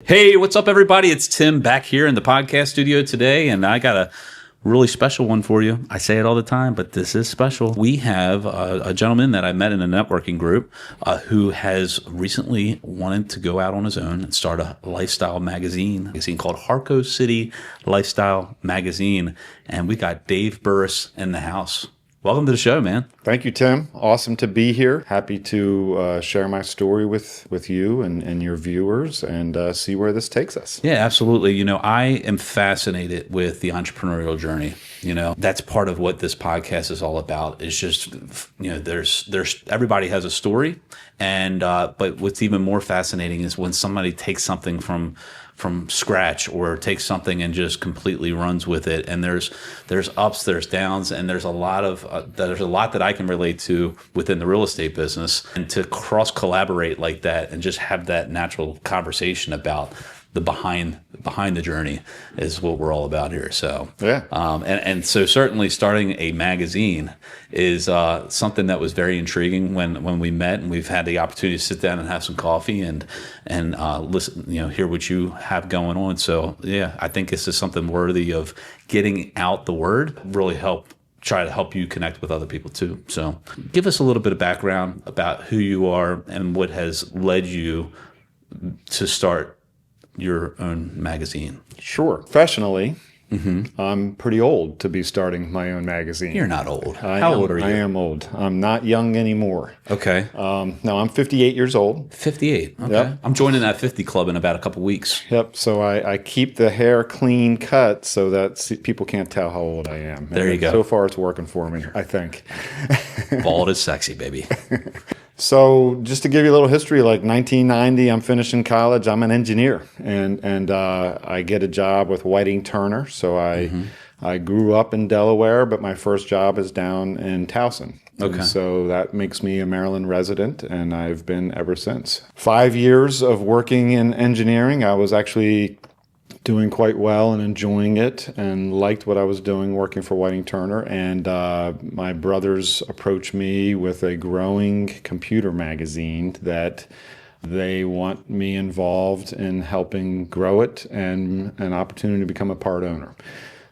Hey, what's up, everybody? It's Tim back here in the podcast studio today, and I got a really special one for you. I say it all the time, but this is special. We have a gentleman that I met in a networking group who has recently wanted to go out on his own and start a lifestyle magazine called Harco City Lifestyle Magazine, and we got Dave Burris in the house. Welcome to the show, man. Thank you, Tim. Awesome to be here. Happy to share my story with you and your viewers and see where this takes us. Yeah, absolutely. You know, I am fascinated with the entrepreneurial journey. You know, that's part of what this podcast is all about. It's just, you know, there's everybody has a story, and but what's even more fascinating is when somebody takes something from scratch or takes something and just completely runs with it. And there's ups, there's downs, and there's a lot that I can relate to within the real estate business. And to cross collaborate like that and just have that natural conversation about the behind the journey is what we're all about here. So yeah, and so certainly starting a magazine is something that was very intriguing when we met, and we've had the opportunity to sit down and have some coffee and listen, you know, hear what you have going on. So yeah, I think this is something worthy of getting out the word. Really try to help you connect with other people too. So give us a little bit of background about who you are and what has led you to start your own magazine. Sure. Professionally, I'm pretty old to be starting my own magazine. You're not old. How old are you? I am old. I'm not young anymore. Okay. No, I'm 58 years old. 58. Okay. Yep. I'm joining that 50 club in about a couple weeks. Yep. So I keep the hair clean cut so that people can't tell how old I am. There you go. So far, it's working for me, I think. Bald is sexy, baby. So just to give you a little history, like 1990, I'm finishing college. I'm an engineer, and I get a job with Whiting Turner. So I grew up in Delaware, but my first job is down in Towson. Okay. And so that makes me a Maryland resident, and I've been ever since. 5 years of working in engineering. I was actually doing quite well and enjoying it and liked what I was doing working for Whiting Turner. And my brothers approached me with a growing computer magazine that they want me involved in helping grow it and an opportunity to become a part owner.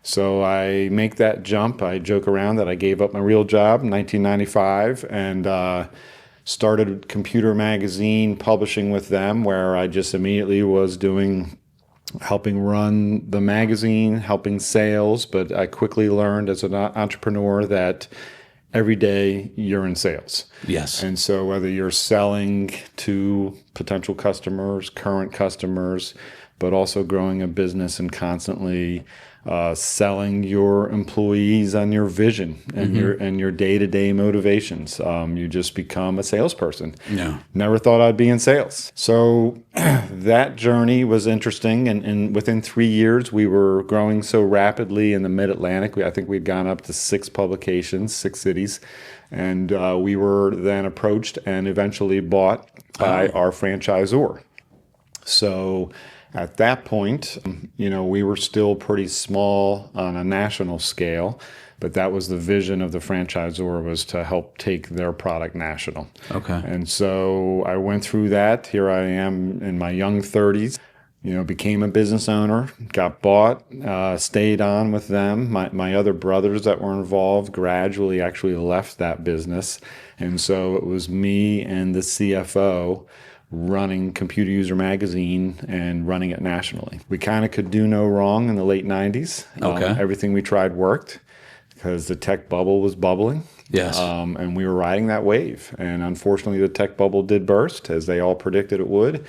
So I make that jump. I joke around that I gave up my real job in 1995 and started computer magazine publishing with them, where I just immediately was helping run the magazine, helping sales, but I quickly learned as an entrepreneur that every day you're in sales. Yes. And so whether you're selling to potential customers, current customers, but also growing a business and constantly selling your employees on your vision and your day-to-day motivations. You just become a salesperson. Yeah. Never thought I'd be in sales. So that journey was interesting. And within 3 years, we were growing so rapidly in the Mid-Atlantic. I think we'd gone up to 6 publications, 6 cities. And we were then approached and eventually bought by our franchisor. So at that point, you know, we were still pretty small on a national scale, but that was the vision of the franchisor, was to help take their product national. Okay. And so I went through that. Here I am in my young 30s, you know, became a business owner, got bought, stayed on with them. My other brothers that were involved gradually actually left that business. And so it was me and the CFO running Computer User Magazine and running it nationally. We kind of could do no wrong in the late 90s. Okay. Everything we tried worked because the tech bubble was bubbling. Yes. And we were riding that wave. And unfortunately, the tech bubble did burst, as they all predicted it would.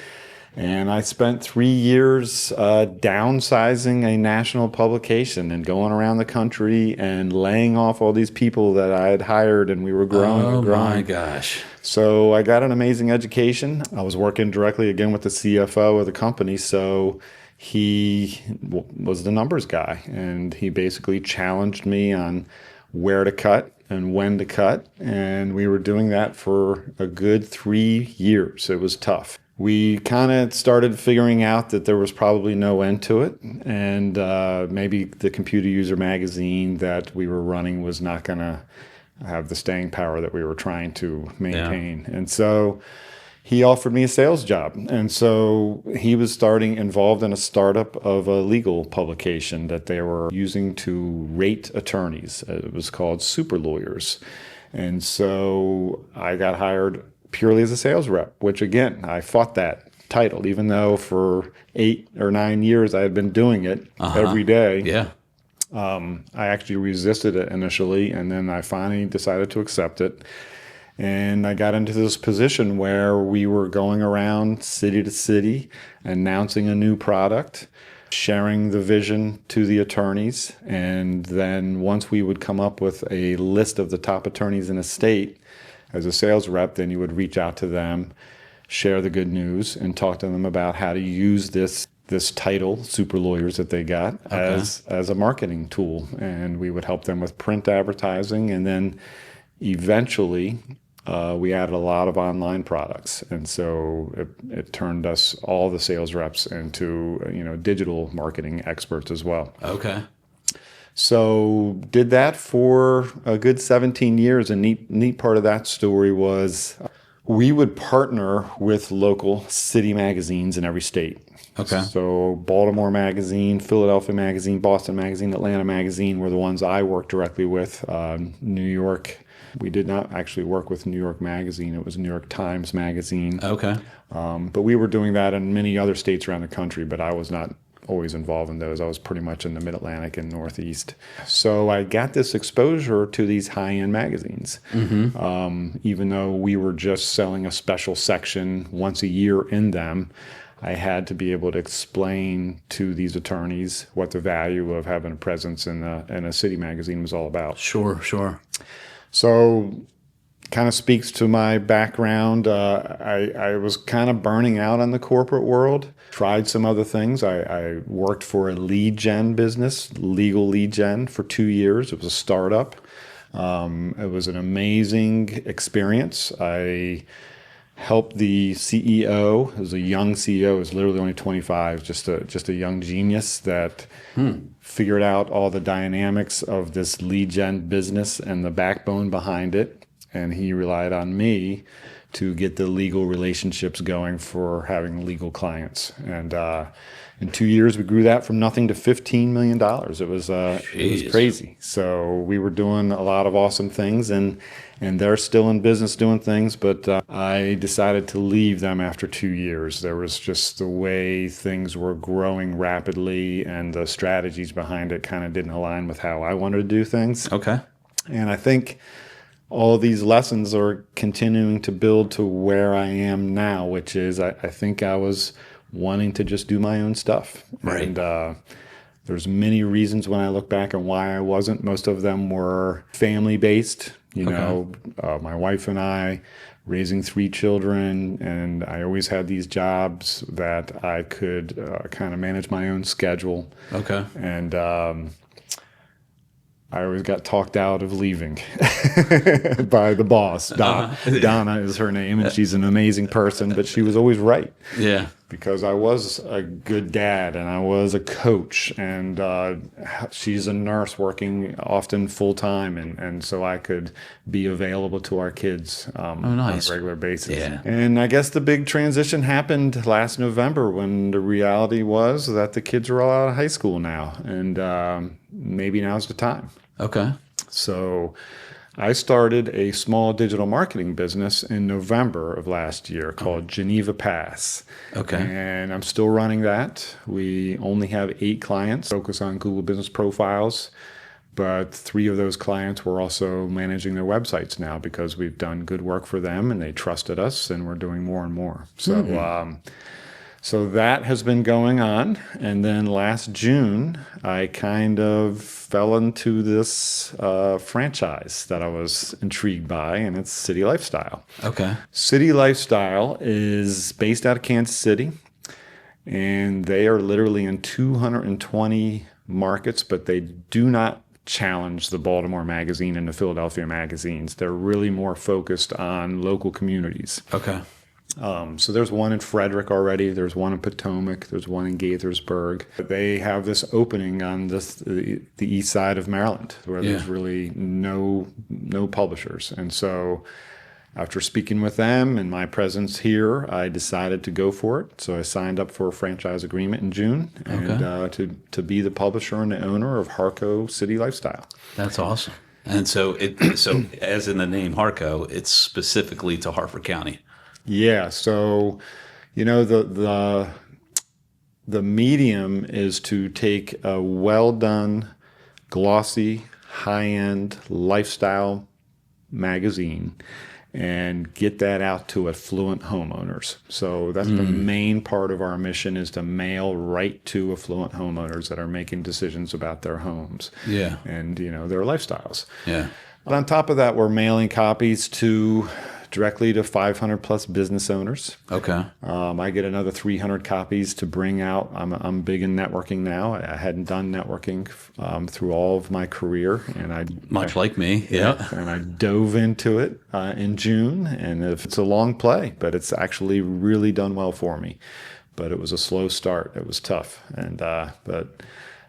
And I spent 3 years downsizing a national publication and going around the country and laying off all these people that I had hired, and we were growing and growing. Oh my gosh. So I got an amazing education. I was working directly again with the CFO of the company. So he was the numbers guy, and he basically challenged me on where to cut and when to cut. And we were doing that for a good 3 years. It was tough. We kind of started figuring out that there was probably no end to it, and maybe the Computer User Magazine that we were running was not going to have the staying power that we were trying to maintain. Yeah. And so he offered me a sales job. And so he was involved in a startup of a legal publication that they were using to rate attorneys. It was called Super Lawyers. And so I got hired purely as a sales rep, which again, I fought that title, even though for 8 or 9 years I had been doing it every day. Yeah. I actually resisted it initially, and then I finally decided to accept it. And I got into this position where we were going around city to city, announcing a new product, sharing the vision to the attorneys. And then once we would come up with a list of the top attorneys in a state, as a sales rep, then you would reach out to them, share the good news, and talk to them about how to use this title, Super Lawyers, that they got as a marketing tool. And we would help them with print advertising. And then eventually we added a lot of online products. And so it turned us, all the sales reps, into digital marketing experts as well. Okay. So did that for a good 17 years. And neat part of that story was we would partner with local city magazines in every state. Okay. So Baltimore Magazine, Philadelphia Magazine, Boston Magazine, Atlanta Magazine were the ones I worked directly with. New York, we did not actually work with New York Magazine. It was New York Times Magazine. Okay. But we were doing that in many other states around the country, but I was not always involved in those. I was pretty much in the Mid-Atlantic and Northeast. So I got this exposure to these high-end magazines. Even though we were just selling a special section once a year in them, I had to be able to explain to these attorneys what the value of having a presence in a city magazine was all about. Sure. So kind of speaks to my background. I was kind of burning out on the corporate world. Tried some other things. I worked for a lead gen business, legal lead gen, for 2 years. It was a startup. It was an amazing experience. I helped the CEO. It was a young CEO. It was literally only 25, just a young genius that figured out all the dynamics of this lead gen business and the backbone behind it. And he relied on me to get the legal relationships going for having legal clients. And in 2 years, we grew that from nothing to $15 million. It was crazy. So we were doing a lot of awesome things, and they're still in business doing things. But I decided to leave them after 2 years. There was just the way things were growing rapidly, and the strategies behind it kind of didn't align with how I wanted to do things. Okay. And I think all these lessons are continuing to build to where I am now, which is I think I was wanting to just do my own stuff. Right. And there's many reasons when I look back on why I wasn't. Most of them were family-based. My wife and I raising 3 children, and I always had these jobs that I could kind of manage my own schedule. Okay. And I always got talked out of leaving by the boss. Donna is her name, and she's an amazing person, but she was always right. Yeah. Because I was a good dad, and I was a coach, and she's a nurse working often full-time, and so I could be available to our kids on a regular basis. Yeah. And I guess the big transition happened last November when the reality was that the kids are all out of high school now, and maybe now's the time. Okay. So I started a small digital marketing business in November of last year called Geneva Pass. Okay. And I'm still running that. We only have 8 clients, focus on Google Business Profiles, but 3 of those clients were also managing their websites now because we've done good work for them and they trusted us, and we're doing more and more. So so that has been going on. And then last June, I kind of fell into this franchise that I was intrigued by, and it's City Lifestyle. Okay. City Lifestyle is based out of Kansas City, and they are literally in 220 markets, but they do not challenge the Baltimore Magazine and the Philadelphia magazines. They're really more focused on local communities. Okay. So there's one in Frederick already. There's one in Potomac. There's one in Gaithersburg. They have this opening on the east side of Maryland where there's really no publishers. And so after speaking with them and my presence here, I decided to go for it. So I signed up for a franchise agreement in June and to be the publisher and the owner of Harco City Lifestyle. That's awesome. And so as in the name Harco, it's specifically to Harford County. Yeah. So, the medium is to take a well done, glossy, high-end lifestyle magazine and get that out to affluent homeowners. So that's the main part of our mission, is to mail right to affluent homeowners that are making decisions about their homes and their lifestyles. Yeah. But on top of that, we're mailing copies directly to 500 plus business owners. Okay. I get another 300 copies to bring out. I'm big in networking now. I hadn't done networking through all of my career, and like me. Yeah. And I dove into it in June, and it's a long play, but it's actually really done well for me. But it was a slow start. It was tough, but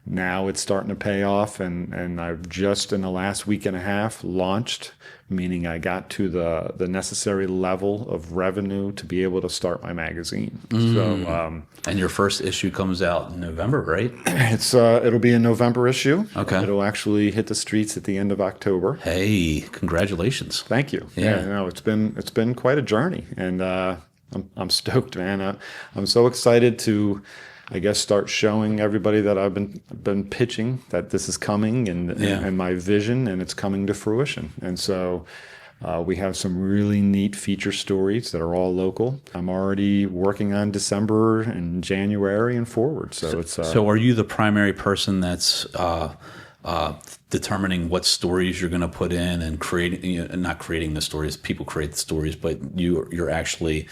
now it's starting to pay off, and I've just in the last week and a half launched, meaning I got to the necessary level of revenue to be able to start my magazine. So, and your first issue comes out in November, right? It'll be a November issue. Okay. It'll actually hit the streets at the end of October. Hey, congratulations! Thank you. Yeah. No, it's been quite a journey, and I'm stoked, man. I'm so excited to, I guess, start showing everybody that I've been pitching that this is coming and my vision, and it's coming to fruition. And so we have some really neat feature stories that are all local. I'm already working on December and January and forward. So are you the primary person that's determining what stories you're going to put in and creating, not creating the stories, people create the stories, but you're actually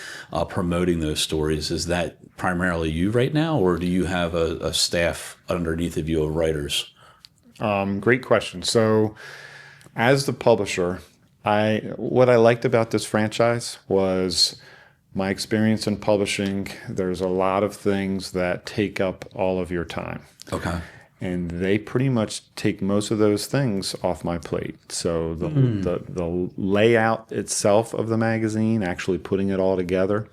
promoting those stories? Is that primarily you right now, or do you have a staff underneath of you of writers? Great question. So as the publisher, what I liked about this franchise was my experience in publishing. There's a lot of things that take up all of your time. Okay. And they pretty much take most of those things off my plate. So the layout itself of the magazine, actually putting it all together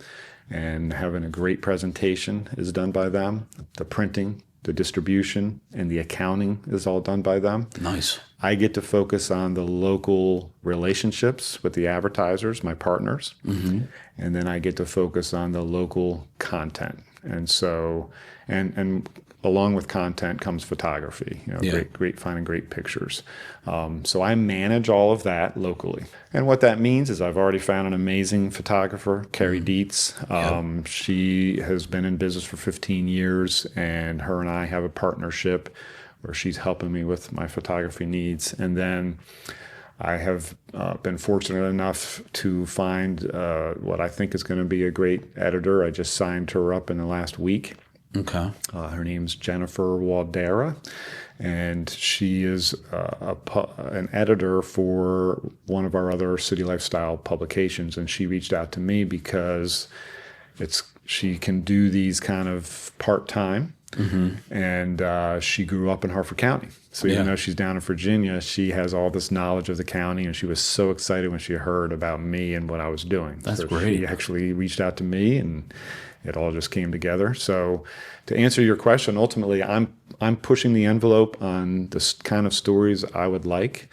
and having a great presentation, is done by them. The printing, the distribution, and the accounting is all done by them. Nice. I get to focus on the local relationships with the advertisers, my partners, and then I get to focus on the local content. And so, and along with content comes photography, great finding great pictures. So I manage all of that locally. And what that means is I've already found an amazing photographer, Carrie Dietz. She has been in business for 15 years, and her and I have a partnership where she's helping me with my photography needs. And then I have been fortunate enough to find what I think is going to be a great editor. I just signed her up in the last week. Okay. Her name's Jennifer Waldera, and she is an editor for one of our other City Lifestyle publications. And she reached out to me because she can do these kind of part-time, and she grew up in Harford County. So even though she's down in Virginia, she has all this knowledge of the county, and she was so excited when she heard about me and what I was doing. That's great. She actually reached out to me, and it all just came together. So to answer your question, ultimately, I'm pushing the envelope on the kind of stories I would like,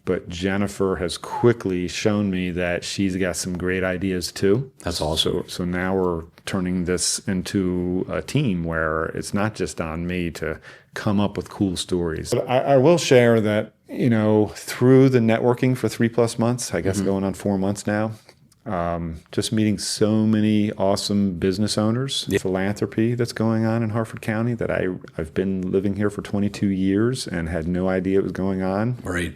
but Jennifer has quickly shown me that she's got some great ideas too. That's awesome. So now we're turning this into a team where it's not just on me to come up with cool stories. But I will share that, through the networking for 3+ months, I guess going on 4 months now, just meeting so many awesome business owners, philanthropy that's going on in Harford County that I've been living here for 22 years and had no idea it was going on. Right.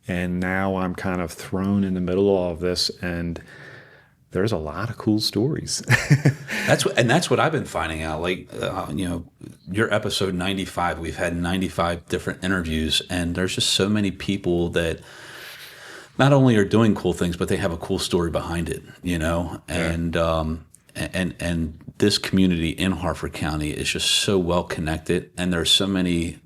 And now I'm kind of thrown in the middle of all of this, and there's a lot of cool stories. That's what I've been finding out. Like, your episode 95, we've had 95 different interviews, and there's just so many people that not only are doing cool things, but they have a cool story behind it, and this community in Harford County is just so well connected, and there's so many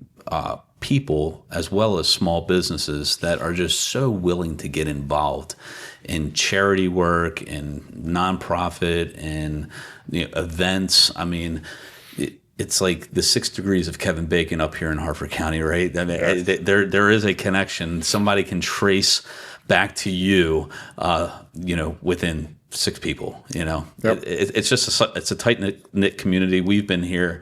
people as well as small businesses that are just so willing to get involved in charity work and nonprofit and events. I mean, it's like the 6 degrees of Kevin Bacon up here in Harford County, right? I mean, there is a connection. Somebody can trace back to you, within 6 people. It's just it's a tight knit community. We've been here.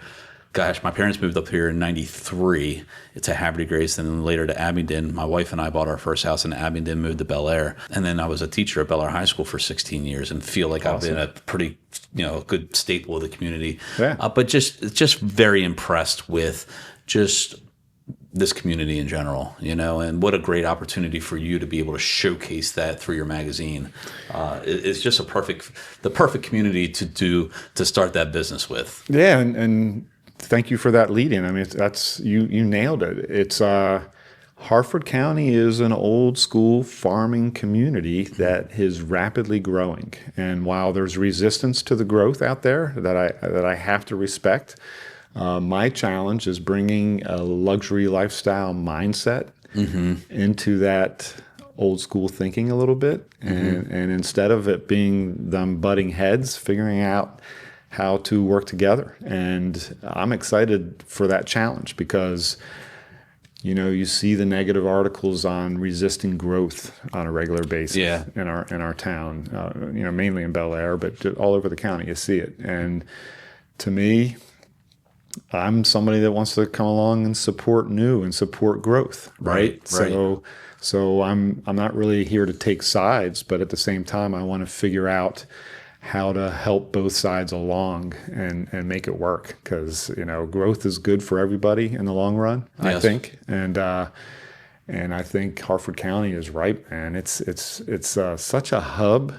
Gosh, my parents moved up here in '93 to Haverty Grace, and then later to Abingdon. My wife and I bought our first house in Abingdon, moved to Bel Air, and then I was a teacher at Bel Air High School for 16 years, and feel like I've been a pretty, good staple of the community. Yeah. But just very impressed with just this community in general, and what a great opportunity for you to be able to showcase that through your magazine. It's just the perfect community to start that business with. Yeah, and thank you for that lead-in. I mean, that's you nailed it. It's Harford County is an old school farming community that is rapidly growing, and while there's resistance to the growth out there that I have to respect, my challenge is bringing a luxury lifestyle mindset into that old school thinking a little bit, and instead of it being them butting heads, figuring out how to work together. And I'm excited for that challenge because, you see the negative articles on resisting growth on a regular basis in our town, mainly in Bel Air, but all over the county, you see it. And to me, I'm somebody that wants to come along and support new and support growth, right? So I'm not really here to take sides, but at the same time, I want to figure out how to help both sides along and make it work, because growth is good for everybody in the long run. Yes. I think, and I think Harford County is ripe, man. It's such a hub.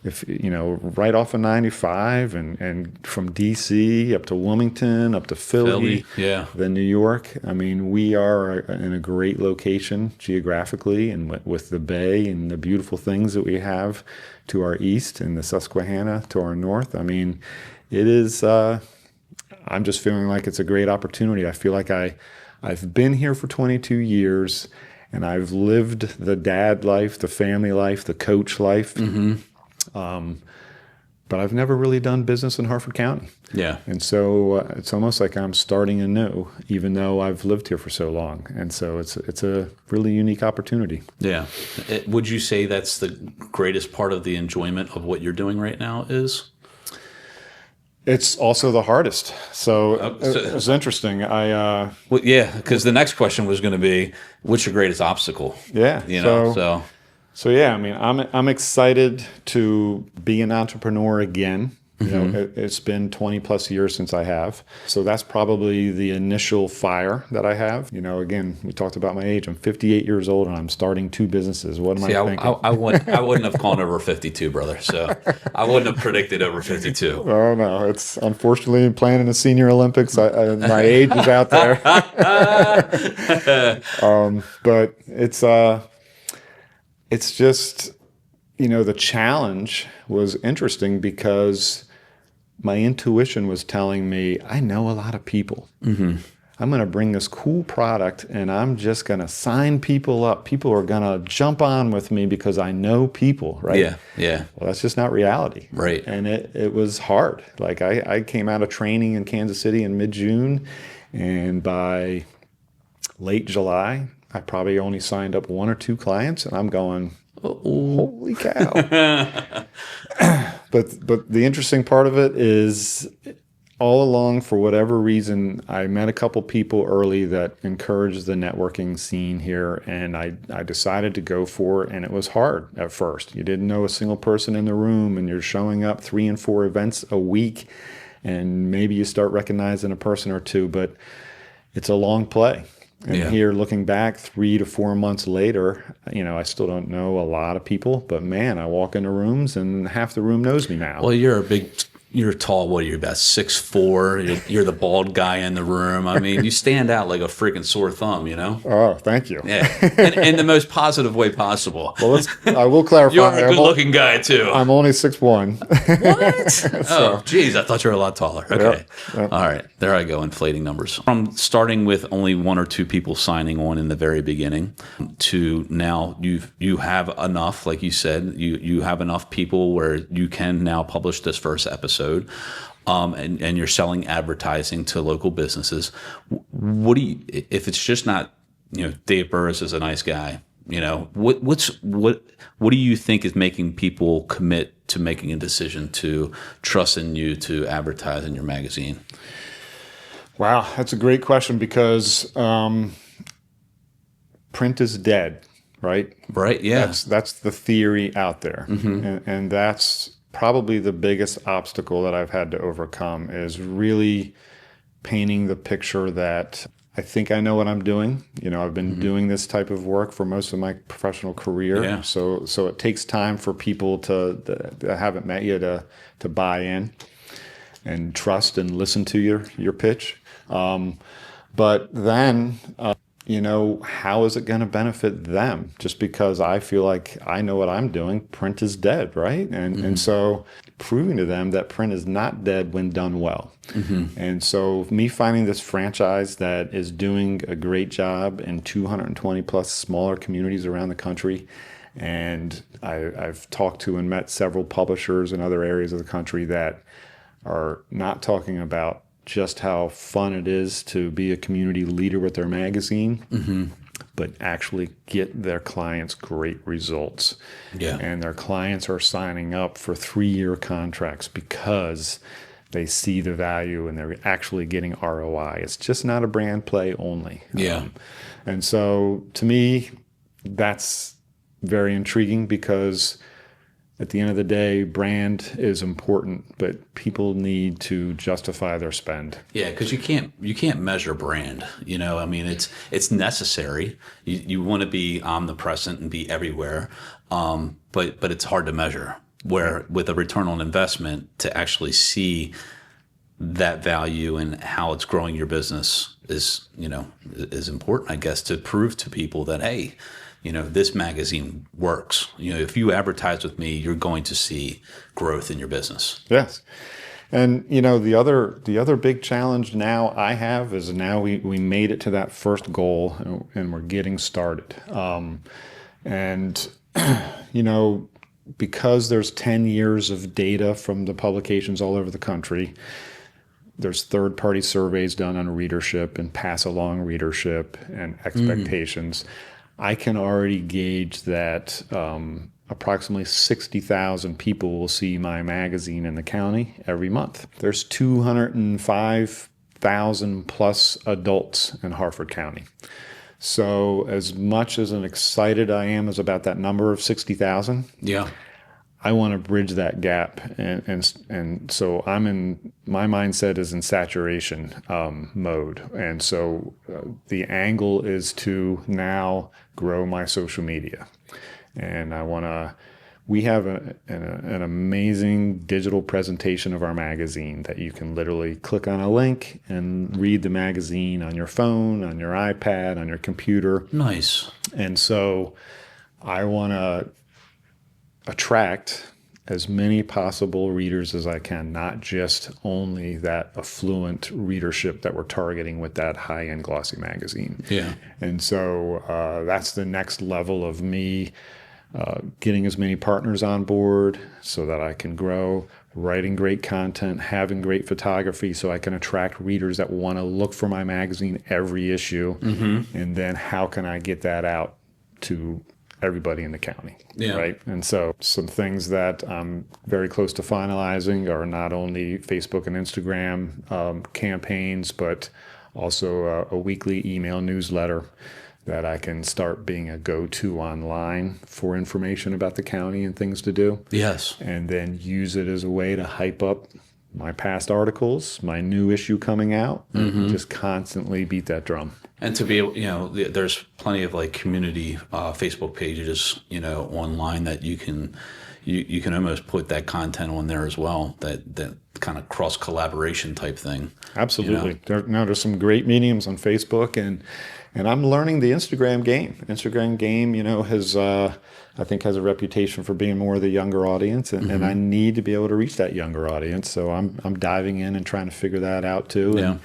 If right off of 95 and from DC up to Wilmington, up to Philly, then New York. I mean, we are in a great location geographically, and with the bay and the beautiful things that we have to our east and the Susquehanna to our north. I mean, it is. I'm just feeling like it's a great opportunity. I feel like I've been here for 22 years, and I've lived the dad life, the family life, the coach life. But I've never really done business in Harford County. Yeah. And so it's almost like I'm starting anew, even though I've lived here for so long. And so it's a really unique opportunity. Yeah. Would you say that's the greatest part of the enjoyment of what you're doing right now is? It's also the hardest. So it's interesting. Because the next question was going to be, what's your greatest obstacle? Yeah. So yeah, I mean, I'm excited to be an entrepreneur again. It's been 20 plus years since I have. So that's probably the initial fire that I have. Again, we talked about my age. I'm 58 years old and I'm starting 2 businesses. What am I thinking? I wouldn't have gone over 52, brother. So I wouldn't have predicted over 52. Oh no, it's unfortunately playing in the Senior Olympics. My age is out there. But it's just, the challenge was interesting because my intuition was telling me, I know a lot of people. I'm going to bring this cool product and I'm just going to sign people up. People are going to jump on with me because I know people, right? Yeah. Well, that's just not reality. Right. And it was hard. Like I came out of training in Kansas City in mid-June, and by late July, I probably only signed up 1 or 2 clients, and I'm going, holy cow. But the interesting part of it is, all along, for whatever reason, I met a couple people early that encouraged the networking scene here, and I decided to go for it, and it was hard at first. You didn't know a single person in the room, and you're showing up 3 and 4 events a week, and maybe you start recognizing a person or 2, but it's a long play. And here, looking back 3 to 4 months later, I still don't know a lot of people, but man, I walk into rooms and half the room knows me now. Well, you're a you're tall. What are you, about 6'4"? You're the bald guy in the room. I mean, you stand out like a freaking sore thumb, you know? Oh, thank you. Yeah. In the most positive way possible. Well, I will clarify. You're a good looking guy, too. I'm only 6'1". What? Oh, geez. I thought you were a lot taller. Okay. Yep. All right. There I go, inflating numbers. From starting with only 1 or 2 people signing on in the very beginning to now you have enough, like you said, you have enough people where you can now publish this first episode. And you're selling advertising to local businesses. What do you, if it's just not, Dave Burris is a nice guy, what do you think is making people commit to making a decision to trust in you to advertise in your magazine? Wow, that's a great question because print is dead, right? Right. Yeah. That's the theory out there, and that's probably the biggest obstacle that I've had to overcome is really painting the picture that I think I know what I'm doing. I've been doing this type of work for most of my professional career. Yeah. So it takes time for people that haven't met you to buy in and trust and listen to your pitch. But then, how is it going to benefit them? Just because I feel like I know what I'm doing, print is dead, right? And so proving to them that print is not dead when done well. And so me finding this franchise that is doing a great job in 220 plus smaller communities around the country, and I've talked to and met several publishers in other areas of the country that are not talking about just how fun it is to be a community leader with their magazine, but actually get their clients great results. Yeah. And their clients are signing up for 3-year contracts because they see the value and they're actually getting ROI. It's just not a brand play only. Yeah. And so to me, that's very intriguing because at the end of the day, brand is important, but people need to justify their spend. Yeah, because you can't measure brand. I mean, it's necessary. You want to be omnipresent and be everywhere, but it's hard to measure. Where with a return on investment, to actually see that value and how it's growing your business is important, I guess, to prove to people that, hey, this magazine works. If you advertise with me, you're going to see growth in your business. Yes. And, the other big challenge now I have is now we made it to that first goal and we're getting started. Because there's 10 years of data from the publications all over the country, there's third-party surveys done on readership and pass-along readership and expectations. I can already gauge that approximately 60,000 people will see my magazine in the county every month. There's 205,000 plus adults in Harford County. So as much as excited I am as about that number of 60,000, yeah, I want to bridge that gap, and so my mindset is in saturation mode, and so the angle is to now grow my social media, and we have an amazing digital presentation of our magazine that you can literally click on a link and read the magazine on your phone, on your iPad, on your computer. Nice. And so I want to attract as many possible readers as I can, not just only that affluent readership that we're targeting with that high-end glossy magazine. Yeah. And so that's the next level of me getting as many partners on board so that I can grow, writing great content, having great photography so I can attract readers that want to look for my magazine every issue. And then how can I get that out to everybody in the county, right? And so some things that I'm very close to finalizing are not only Facebook and Instagram campaigns, but also a weekly email newsletter that I can start being a go-to online for information about the county and things to do. Yes. And then use it as a way to hype up my past articles, my new issue coming out, and just constantly beat that drum. And to be able, there's plenty of like community Facebook pages, online that you can, you can almost put that content on there as well, that kind of cross collaboration type thing. Absolutely. There's some great mediums on Facebook, and I'm learning the Instagram game. Instagram game, has I think has a reputation for being more of the younger audience, and I need to be able to reach that younger audience. So I'm diving in and trying to figure that out too. Yeah.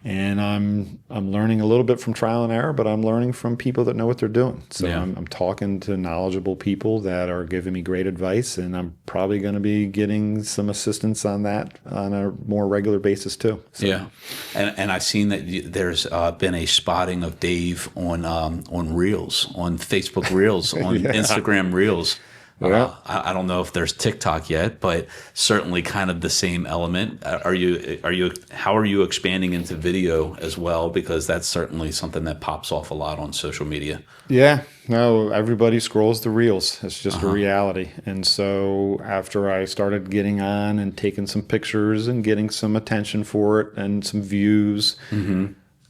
And I'm learning a little bit from trial and error, but I'm learning from people that know what they're doing. So I'm talking to knowledgeable people that are giving me great advice, and I'm probably going to be getting some assistance on that on a more regular basis too. So. Yeah, and I've seen that there's been a spotting of Dave on Reels, on Facebook Reels, on Instagram Reels. Yeah. I don't know if there's TikTok yet, but certainly kind of the same element. How are you expanding into video as well? Because that's certainly something that pops off a lot on social media. Yeah, no, everybody scrolls the reels. It's just a reality. And so after I started getting on and taking some pictures and getting some attention for it and some views,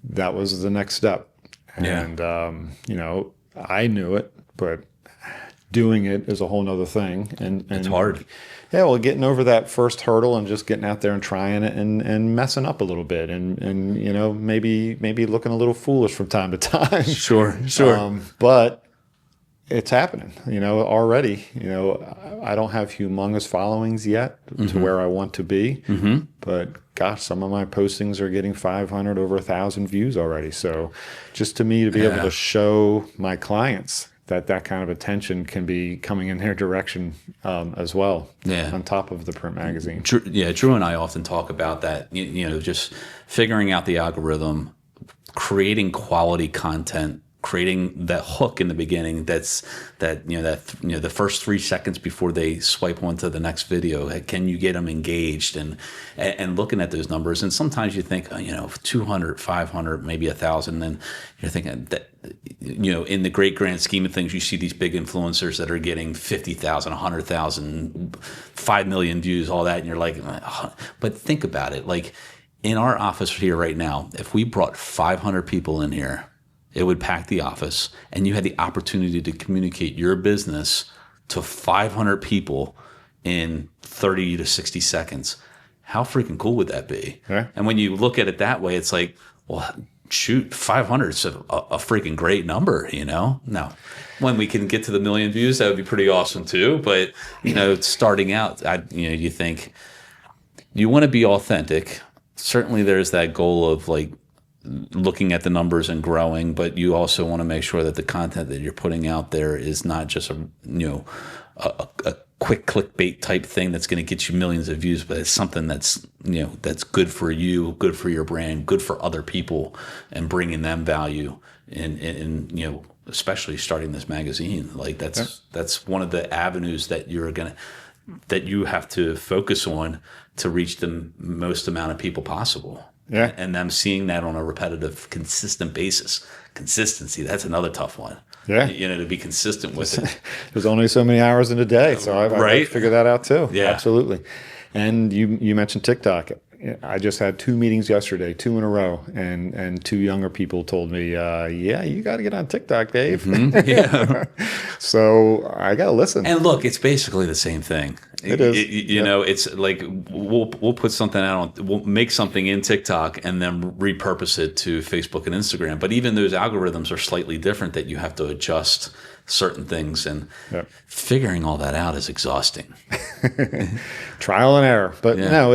that was the next step. And, I knew it, but doing it is a whole nother thing. And it's hard. Yeah, well, getting over that first hurdle and just getting out there and trying it and messing up a little bit and maybe looking a little foolish from time to time. Sure. But it's happening, already. I don't have humongous followings yet to where I want to be. But gosh, some of my postings are getting 500, over 1,000 views already. So just to me to be able to show my clients that kind of attention can be coming in their direction as well, on top of the print magazine. Drew and I often talk about that, just figuring out the algorithm, creating quality content, creating that hook in the beginning the first 3 seconds before they swipe onto the next video. Can you get them engaged and looking at those numbers? And sometimes you think 200, 500, maybe 1,000, and you're thinking that in the great grand scheme of things, you see these big influencers that are getting 50,000, 100,000, 5 million views, all that, and you're like, but think about it. Like in our office here right now, if we brought 500 people in here, it would pack the office, and you had the opportunity to communicate your business to 500 people in 30 to 60 seconds. How freaking cool would that be? Yeah. And when you look at it that way, it's like, well, shoot, 500 is a freaking great number, Now, when we can get to the million views, that would be pretty awesome too. But, starting out, you think you want to be authentic. Certainly there's that goal of like, looking at the numbers and growing, but you also want to make sure that the content that you're putting out there is not just a quick clickbait type thing that's going to get you millions of views, but it's something that's that's good for you, good for your brand, good for other people, and bringing them value. And especially starting this magazine, like that's one of the avenues that you have to focus on to reach the most amount of people possible. Yeah. And them seeing that on a repetitive, consistent basis. Consistency, that's another tough one. Yeah. To be consistent with it. There's only so many hours in a day, so I've got to figure that out too. Yeah. Absolutely. And you mentioned TikTok. I just had 2 meetings yesterday, 2 in a row, and 2 younger people told me, you got to get on TikTok, Dave. Yeah. So I got to listen. And look, it's basically the same thing. It is. It's like we'll put something out we'll make something in TikTok and then repurpose it to Facebook and Instagram. But even those algorithms are slightly different that you have to adjust certain things, and figuring all that out is exhausting. Trial and error. But no,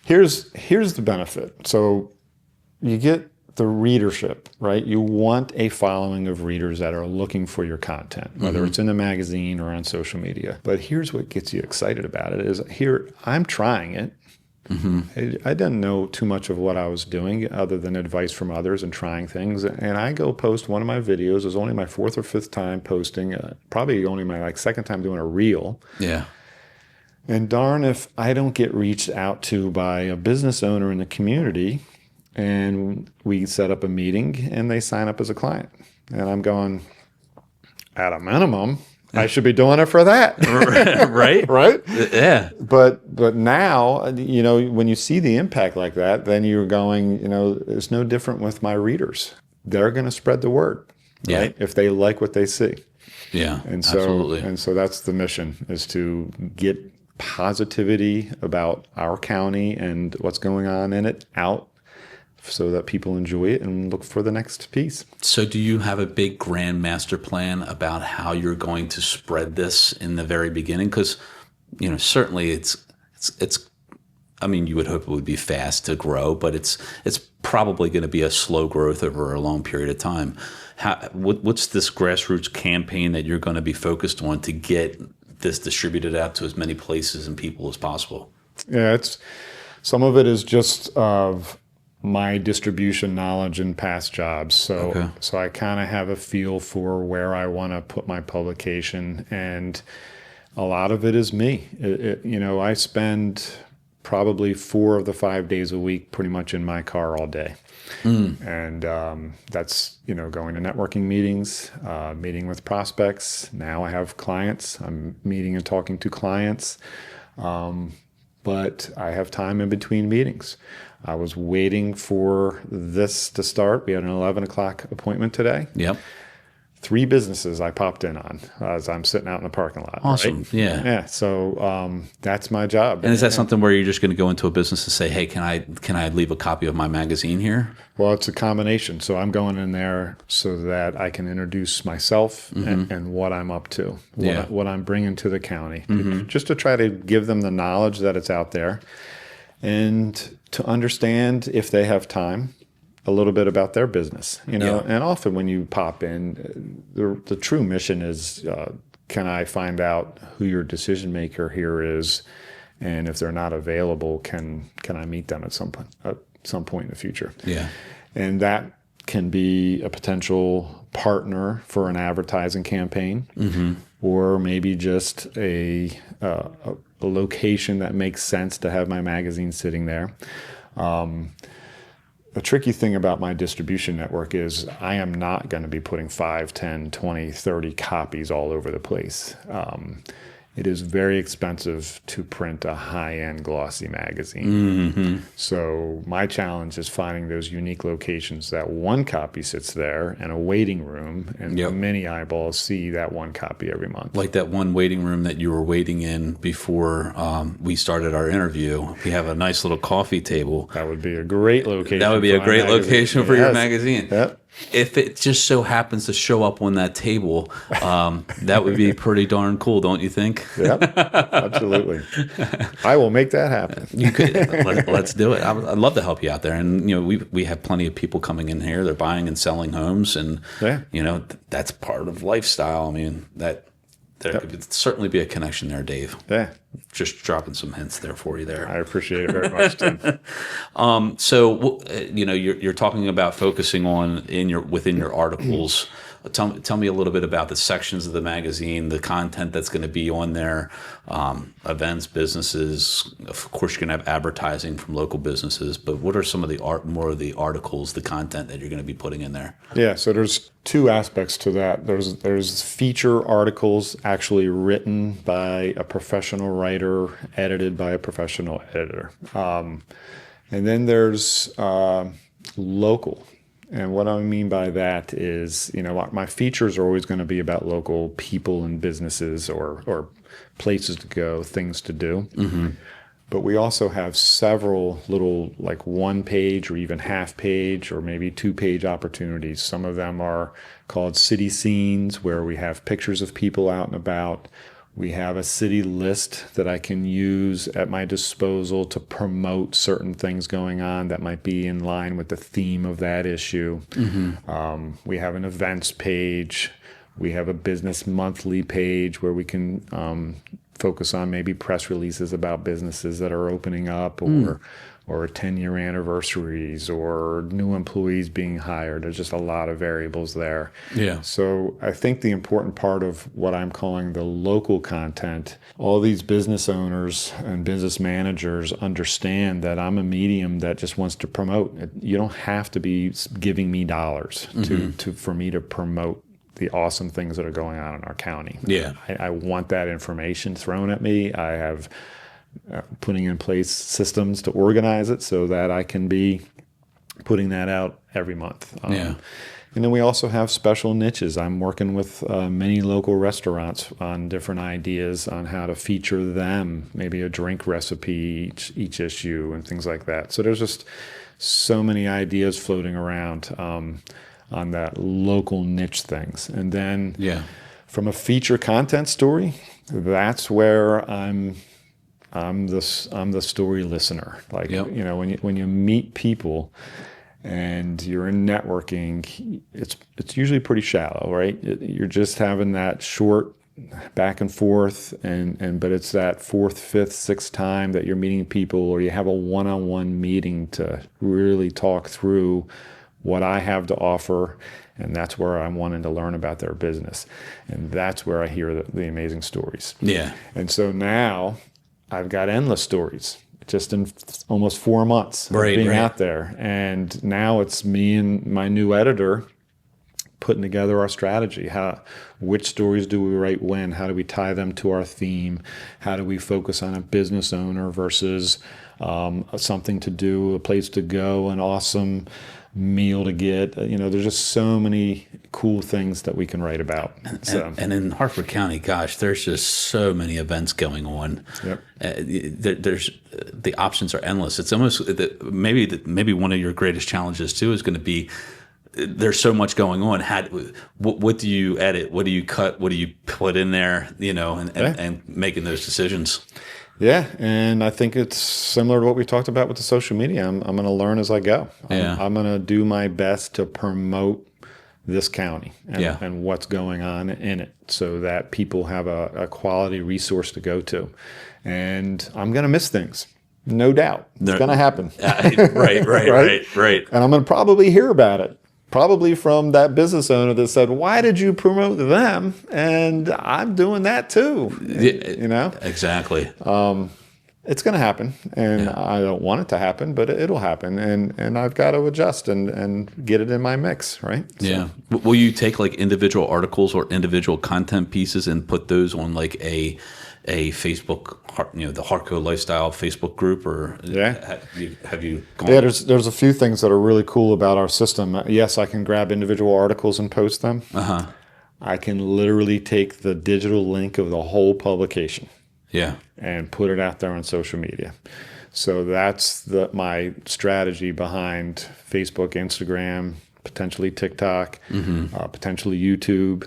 here's the benefit. So you get the readership, right? You want a following of readers that are looking for your content, whether it's in the magazine or on social media. But here's what gets you excited about it is I'm trying it. I didn't know too much of what I was doing other than advice from others and trying things. And I go post one of my videos. It was only my 4th or 5th time posting, probably only my 2nd time doing a reel. Yeah. And darn if I don't get reached out to by a business owner in the community, and we set up a meeting and they sign up as a client. And I'm going, at a minimum, I should be doing it for that. Right? Right? Yeah. But now, when you see the impact like that, then you're going, it's no different with my readers. They're going to spread the word, right? If they like what they see. Yeah, And so, absolutely. and so that's the mission, is to get positivity about our county and what's going on in it out so that people enjoy it and look for the next piece. So do you have a big grand master plan about how you're going to spread this in the very beginning? Because, certainly it's I mean, you would hope it would be fast to grow, but it's probably going to be a slow growth over a long period of time. What's this grassroots campaign that you're going to be focused on to get this distributed out to as many places and people as possible? Yeah, some of it is just of my distribution knowledge in past jobs. So I kind of have a feel for where I want to put my publication, and a lot of it is me. I spend probably 4 of the 5 days a week pretty much in my car all day. And that's, going to networking meetings, meeting with prospects. Now I have clients. I'm meeting and talking to clients. But I have time in between meetings. I was waiting for this to start. We had an 11 o'clock appointment today. Yep. 3 businesses I popped in on as I'm sitting out in the parking lot. Awesome. Right? Yeah. Yeah. So that's my job. And is that something where you're just going to go into a business and say, hey, can I leave a copy of my magazine here? Well, it's a combination. So I'm going in there so that I can introduce myself and what I'm up to, what I'm bringing to the county, just to try to give them the knowledge that it's out there, and to understand, if they have time, a little bit about their business, And often when you pop in, the true mission is, can I find out who your decision maker here is, and if they're not available, can I meet them at some point in the future? Yeah, and that can be a potential partner for an advertising campaign, or maybe just a location that makes sense to have my magazine sitting there. The tricky thing about my distribution network is I am not going to be putting 5, 10, 20, 30 copies all over the place. It is very expensive to print a high-end glossy magazine. So my challenge is finding those unique locations that one copy sits there and a waiting room, and many eyeballs see that one copy every month. Like that one waiting room that you were waiting in before we started our interview. We have a nice little coffee table. That would be a great location. That would be a great location for your magazine. Yep. If it just so happens to show up on that table, that would be pretty darn cool, don't you think? Yep, absolutely. I will make that happen. You could. Let's do it. I'd love to help you out there. And we have plenty of people coming in here. They're buying and selling homes, and that's part of lifestyle. I mean, there could certainly be a connection there, Dave. Yeah. Just dropping some hints there for you there. I appreciate it very much, Tim. So you're talking about focusing on within your articles. Tell me a little bit about the sections of the magazine, the content that's going to be on there, events, businesses. Of course, you're going to have advertising from local businesses, but what are some of more of the articles, the content that you're going to be putting in there? Yeah, so there's 2 aspects to that. There's feature articles actually written by a professional writer, edited by a professional editor. And then there's local. And what I mean by that is, my features are always going to be about local people and businesses or places to go, things to do. But we also have several little, like 1-page or even half-page or maybe 2-page opportunities. Some of them are called city scenes, where we have pictures of people out and about. We have a city list that I can use at my disposal to promote certain things going on that might be in line with the theme of that issue. We have an events page. We have a business monthly page where we can focus on maybe press releases about businesses that are opening up, or 10-year anniversaries, or new employees being hired. There's just a lot of variables there. Yeah. So I think the important part of what I'm calling the local content, all these business owners and business managers understand that I'm a medium that just wants to promote. You don't have to be giving me dollars for me to promote the awesome things that are going on in our county. Yeah. I want that information thrown at me. I have putting in place systems to organize it so that I can be putting that out every month. And then we also have special niches. I'm working with many local restaurants on different ideas on how to feature them, maybe a drink recipe each issue and things like that. So there's just so many ideas floating around on that local niche things. And then from a feature content story, that's where I'm the story listener. Like, you know, when you meet people and you're in networking, it's usually pretty shallow, right? You're just having that short back and forth, but it's that fourth, fifth, sixth time that you're meeting people, or you have a one-on-one meeting to really talk through what I have to offer, and that's where I'm wanting to learn about their business, and that's where I hear the amazing stories. Yeah. And so now I've got endless stories just in almost 4 months of being out there. And now it's me and my new editor putting together our strategy. Which stories do we write when? How do we tie them to our theme? How do we focus on a business owner versus something to do, a place to go, an awesome meal to get? You know, there's just so many cool things that we can write about. And in Harford County, gosh, there's just so many events going on. Yep. There's the options are endless. It's almost maybe one of your greatest challenges too is going to be there's so much going on. What do you edit? What do you cut? What do you put in there? You know, and making those decisions. Yeah, and I think it's similar to what we talked about with the social media. I'm going to learn as I go. I'm going to do my best to promote this county and what's going on in it so that people have a quality resource to go to. And I'm going to miss things, no doubt. It's going to happen. Right. And I'm going to probably hear about it. Probably from that business owner that said, why did you promote them? And I'm doing that too. You know? Exactly. It's going to happen. And I don't want it to happen, but it'll happen. And I've got to adjust and get it in my mix, right? Yeah. So. Will you take like individual articles or individual content pieces and put those on like a Facebook, you know, the Harco Lifestyle Facebook group, or have you gone? Yeah, there's a few things that are really cool about our system. Yes, I can grab individual articles and post them. I can literally take the digital link of the whole publication. Yeah. And put it out there on social media. So that's my strategy behind Facebook, Instagram, potentially TikTok, potentially YouTube,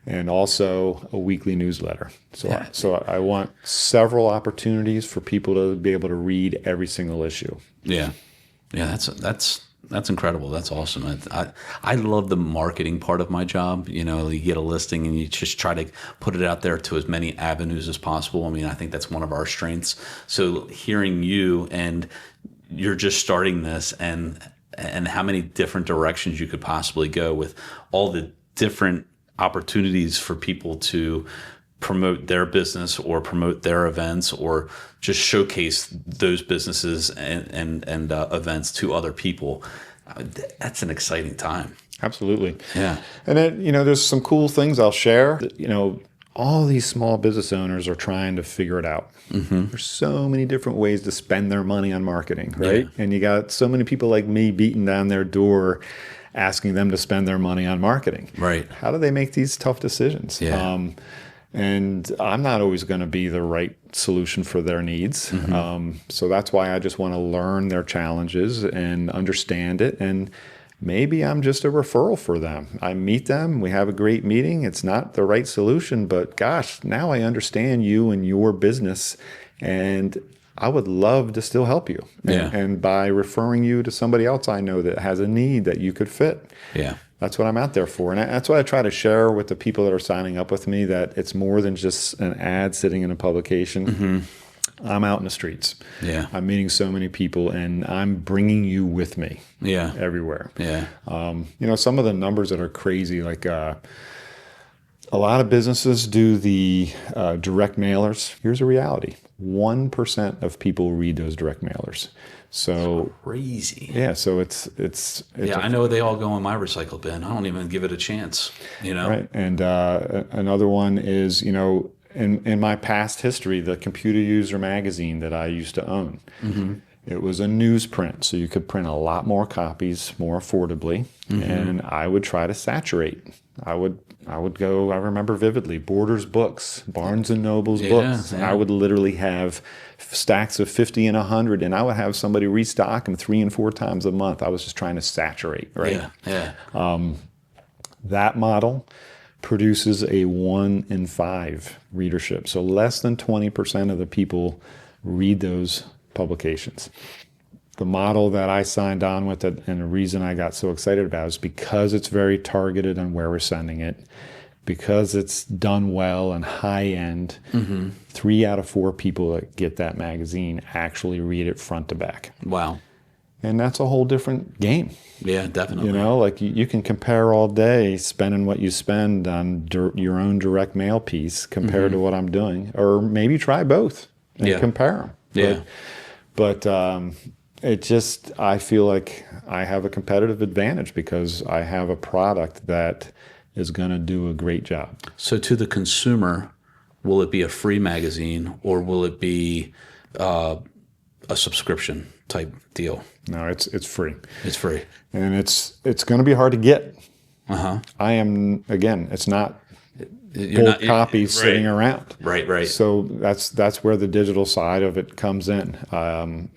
and also a weekly newsletter. So I want several opportunities for people to be able to read every single issue. Yeah. That's incredible. That's awesome. I love the marketing part of my job. You know, you get a listing and you just try to put it out there to as many avenues as possible. I mean, I think that's one of our strengths. So hearing you, and you're just starting this, and how many different directions you could possibly go with all the different opportunities for people to promote their business or promote their events or just showcase those businesses and events to other people. That's an exciting time. Absolutely. Yeah. And then, you know, there's some cool things I'll share. You know, all these small business owners are trying to figure it out. There's so many different ways to spend their money on marketing, right? Yeah. And you got so many people like me beating down their door asking them to spend their money on marketing. Right. How do they make these tough decisions? Yeah. And I'm not always going to be the right solution for their needs. So that's why I just want to learn their challenges and understand it. And maybe I'm just a referral for them. I meet them. We have a great meeting. It's not the right solution, but gosh, now I understand you and your business. And I would love to still help you. And by referring you to somebody else I know that has a need that you could fit. Yeah. That's what I'm out there for. And that's what I try to share with the people that are signing up with me, that it's more than just an ad sitting in a publication. I'm out in the streets. Yeah. I'm meeting so many people, and I'm bringing you with me. Yeah. Everywhere. Yeah. You know, some of the numbers that are crazy, like a lot of businesses do the direct mailers. Here's a reality. 1% of people read those direct mailers. So crazy. Yeah. So it's I know they all go in my recycle bin. I don't even give it a chance, you know? Right. And another one is, you know, in my past history, the Computer User magazine that I used to own, It was a newsprint, so you could print a lot more copies more affordably, and I would try to saturate. I would go, I remember vividly, Borders books, Barnes and Noble's books. And I would literally have stacks of 50 and 100, and I would have somebody restock them 3 and 4 times a month. I was just trying to saturate, right? That model produces a 1 in 5 readership. So less than 20% of the people read those publications. The model that I signed on with it, and the reason I got so excited about it, is because it's very targeted on where we're sending it, because it's done well and high end. 3 out of 4 people that get that magazine actually read it front to back. Wow. And that's a whole different game. Yeah, definitely. You know, like you can compare all day spending what you spend on your own direct mail piece compared to what I'm doing, or maybe try both and compare them. Yeah. But it just, I feel like I have a competitive advantage because I have a product that is going to do a great job. So to the consumer, will it be a free magazine or will it be a subscription type deal? No, it's free. It's free. And it's going to be hard to get. Uh-huh. I am, again, it's not bulk copies sitting around. Right. So that's where the digital side of it comes in.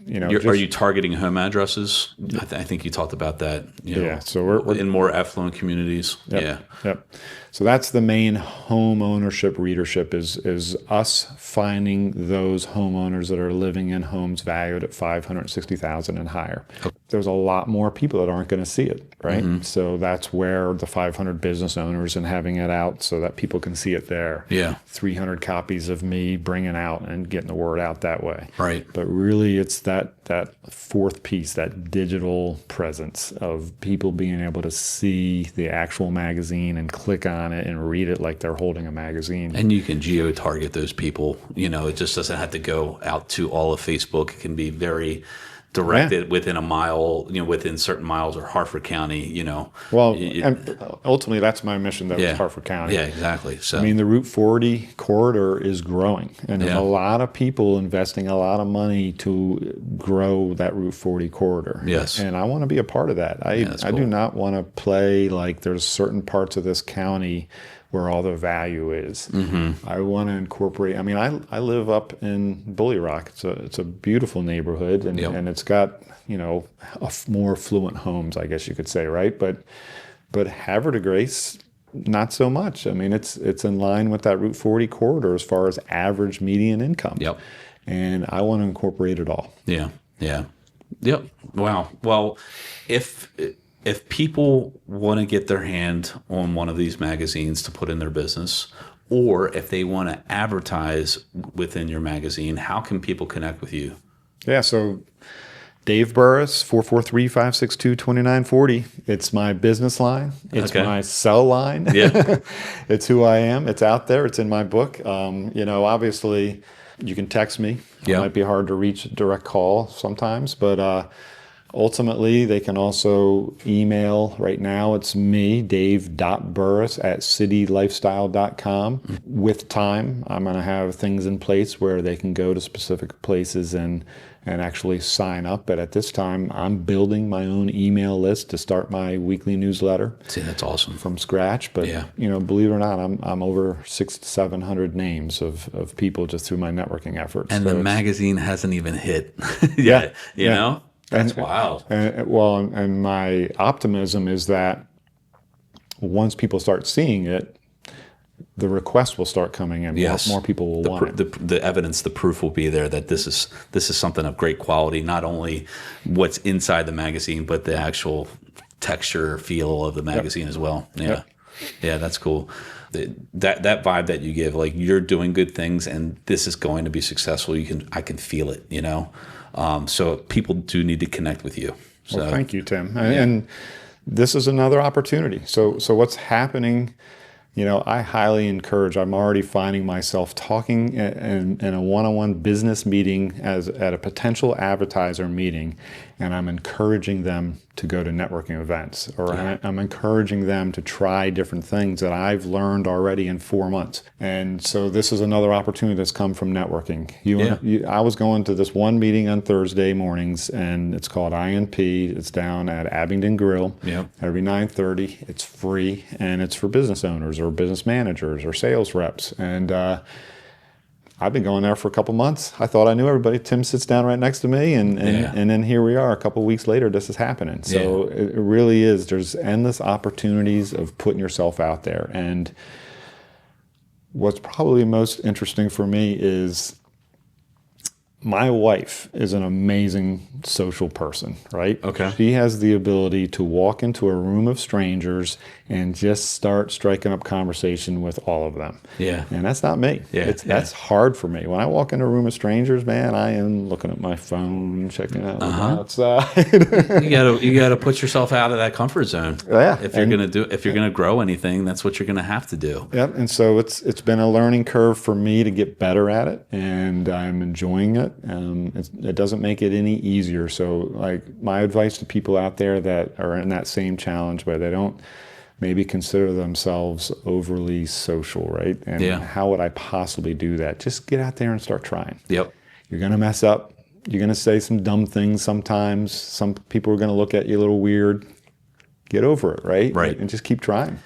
You know, are you targeting home addresses? I think you talked about that. You know, so we're in more affluent communities. Yep. So that's the main home ownership readership is us finding those homeowners that are living in homes valued at $560,000 and higher. There's a lot more people that aren't going to see it, right? So that's where the 500 business owners and having it out so that people can see it there. 300 copies of me bringing out and getting the word out that way. Right. But really it's that fourth piece, that digital presence of people being able to see the actual magazine and click on it and read it like they're holding a magazine. And you can geo-target those people. You know, it just doesn't have to go out to all of Facebook. It can be very directed within a mile, you know, within certain miles, or Harford County, you know. Well, and ultimately that's my mission, though, is Harford County. Yeah, exactly. So I mean, the Route 40 corridor is growing, and there's a lot of people investing a lot of money to grow that Route 40 corridor. Yes. And I want to be a part of that. I do not want to play like there's certain parts of this county where all the value is. I want to incorporate. I mean, I live up in Bully Rock. It's a beautiful neighborhood, and it's got, you know, more affluent homes, I guess you could say, right? But Havre de Grace, not so much. I mean, it's in line with that Route 40 corridor as far as average median income. And I want to incorporate it all. Yep. Wow. Well, if people want to get their hand on one of these magazines to put in their business, or if they want to advertise within your magazine, how can people connect with you? Yeah, so Dave Burris, 443-562-2940. It's my business line. It's my cell line. It's who I am. It's out there. It's in my book. You know, obviously, you can text me. It might be hard to reach a direct call sometimes, but ultimately, they can also email. Right now, it's me, dave.burris@citylifestyle.com. With time, I'm going to have things in place where they can go to specific places and actually sign up. But at this time, I'm building my own email list to start my weekly newsletter. See, that's awesome. From scratch. But, you know, believe it or not, I'm over 600 to 700 names of people just through my networking efforts. And the magazine hasn't even hit yet, you know? That's wild. And my optimism is that once people start seeing it, the request will start coming in. More people will want it. The evidence, the proof will be there that this is something of great quality. Not only what's inside the magazine, but the actual texture, feel of the magazine as well. Yeah, that's cool. That vibe that you give, like you're doing good things, and this is going to be successful. I can feel it. You know. So people do need to connect with you. So, well, thank you, Tim. And this is another opportunity. So what's happening, you know, I highly encourage, I'm already finding myself talking in a one-on-one business meeting at a potential advertiser meeting, and I'm encouraging them to go to networking events, or I'm encouraging them to try different things that I've learned already in 4 months. And so this is another opportunity that's come from networking. I was going to this one meeting on Thursday mornings, and it's called INP. It's down at Abingdon Grill. Every 9:30. It's free, and it's for business owners or business managers or sales reps. And I've been going there for a couple months. I thought I knew everybody. Tim sits down right next to me, and then here we are a couple of weeks later, this is happening. So it really is. There's endless opportunities of putting yourself out there. And what's probably most interesting for me is my wife is an amazing social person, right? Okay. She has the ability to walk into a room of strangers and just start striking up conversation with all of them. Yeah. And that's not me. That's hard for me. When I walk into a room of strangers, man, I am looking at my phone, checking out outside. You gotta put yourself out of that comfort zone. Yeah. If you're gonna grow anything, that's what you're gonna have to do. Yep. And so it's been a learning curve for me to get better at it, and I'm enjoying it. It doesn't make it any easier. So, like, my advice to people out there that are in that same challenge, but they don't maybe consider themselves overly social, right? And how would I possibly do that? Just get out there and start trying. Yep. You're going to mess up. You're going to say some dumb things sometimes. Some people are going to look at you a little weird. Get over it, right? Right. And just keep trying.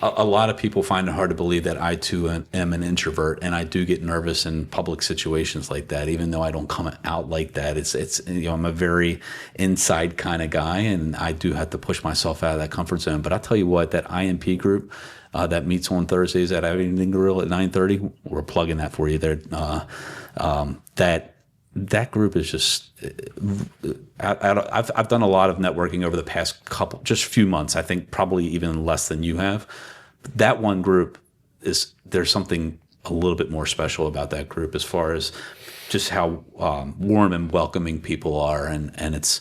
A lot of people find it hard to believe that I too am an introvert, and I do get nervous in public situations like that. Even though I don't come out like that, it's I'm a very inside kind of guy, and I do have to push myself out of that comfort zone. But I'll tell you what, that IMP group that meets on Thursdays at Abingdon Grill at 9:30, we're plugging that for you there. That group is just. I've done a lot of networking over the past few months. I think probably even less than you have. That one group there's something a little bit more special about that group as far as just how warm and welcoming people are, and it's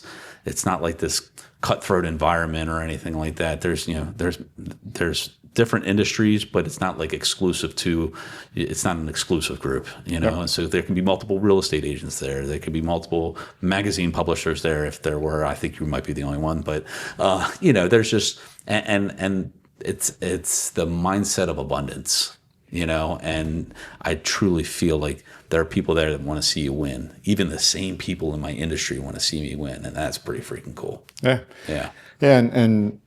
not like this cutthroat environment or anything like that. There's different industries, but it's not like it's not an exclusive group, and so there can be multiple real estate agents there. There could be multiple magazine publishers there if there were. I think you might be the only one, but there's just, and it's the mindset of abundance, and I truly feel like there are people there that want to see you win. Even the same people in my industry want to see me win, and that's pretty freaking cool. Yeah, and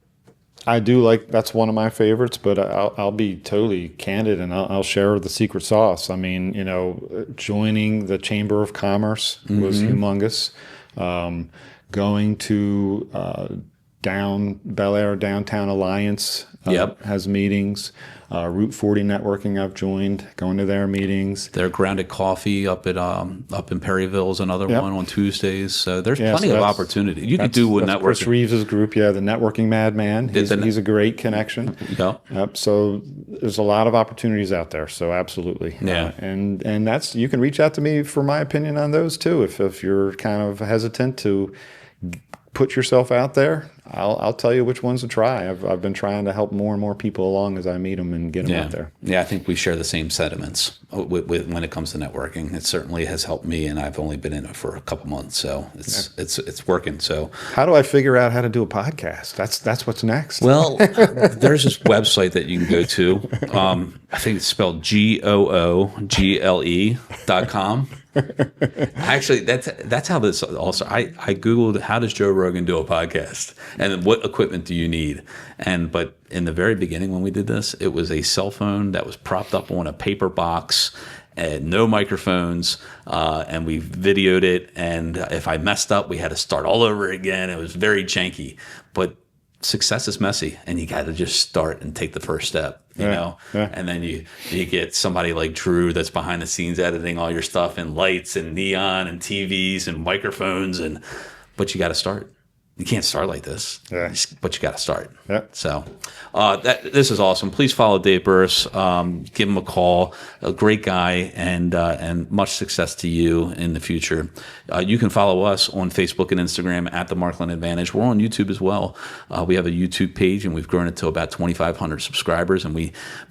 I do that's one of my favorites, but I'll be totally candid, and I'll share the secret sauce. I mean, joining the Chamber of Commerce was humongous. Going to Bel Air Downtown Alliance has meetings. Route 40 Networking I've joined, going to their meetings. Their Grounded Coffee up in Perryville is another one on Tuesdays. So there's plenty of opportunity. You could do with networking. Chris Reeves' group, the Networking Madman. He's a great connection. Yep. So there's a lot of opportunities out there. So absolutely. Yeah. And that's, you can reach out to me for my opinion on those too. If you're kind of hesitant to put yourself out there, I'll tell you which ones to try. I've been trying to help more and more people along as I meet them and get them out there. Yeah, I think we share the same sentiments with when it comes to networking. It certainly has helped me, and I've only been in it for a couple months, so it's working. So how do I figure out how to do a podcast? That's what's next. Well, there's this website that you can go to. I think it's spelled google.com. Actually, that's how this also. I googled how does Joe Rogan do a podcast, and then what equipment do you need? But in the very beginning when we did this, it was a cell phone that was propped up on a paper box, and no microphones, and we videoed it. And if I messed up, we had to start all over again. It was very janky, but success is messy, and you got to just start and take the first step. And then you get somebody like Drew that's behind the scenes editing all your stuff, and lights and neon and TVs and microphones, but you got to start. You can't start like this, but you got to start. Yeah. So this is awesome. Please follow Dave Burris. Give him a call. A great guy, and much success to you in the future. You can follow us on Facebook and Instagram at the Markland Advantage. We're on YouTube as well. We have a YouTube page, and we've grown it to about 2,500 subscribers.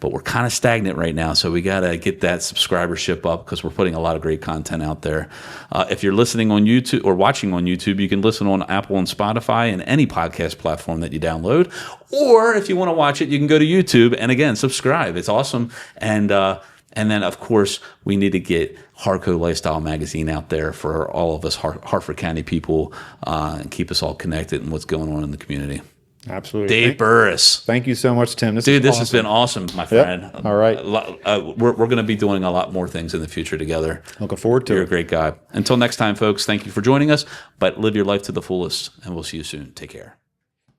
But we're kind of stagnant right now, so we got to get that subscribership up because we're putting a lot of great content out there. If you're listening on YouTube or watching on YouTube, you can listen on Apple and Spotify and any podcast platform that you download. Or if you want to watch it, you can go to YouTube and again subscribe. It's awesome. And then of course we need to get Harco Lifestyle magazine out there for all of us Harford County people and keep us all connected in what's going on in the community. Absolutely. Dave Burris. Thank you so much, Tim. This has been awesome, my friend. Yep. All right. We're going to be doing a lot more things in the future together. Looking forward to it. You're a great guy. Until next time, folks, thank you for joining us, but live your life to the fullest, and we'll see you soon. Take care.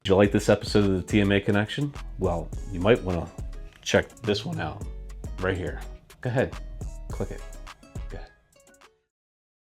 Did you like this episode of the TMA Connection? Well, you might want to check this one out right here. Go ahead, click it.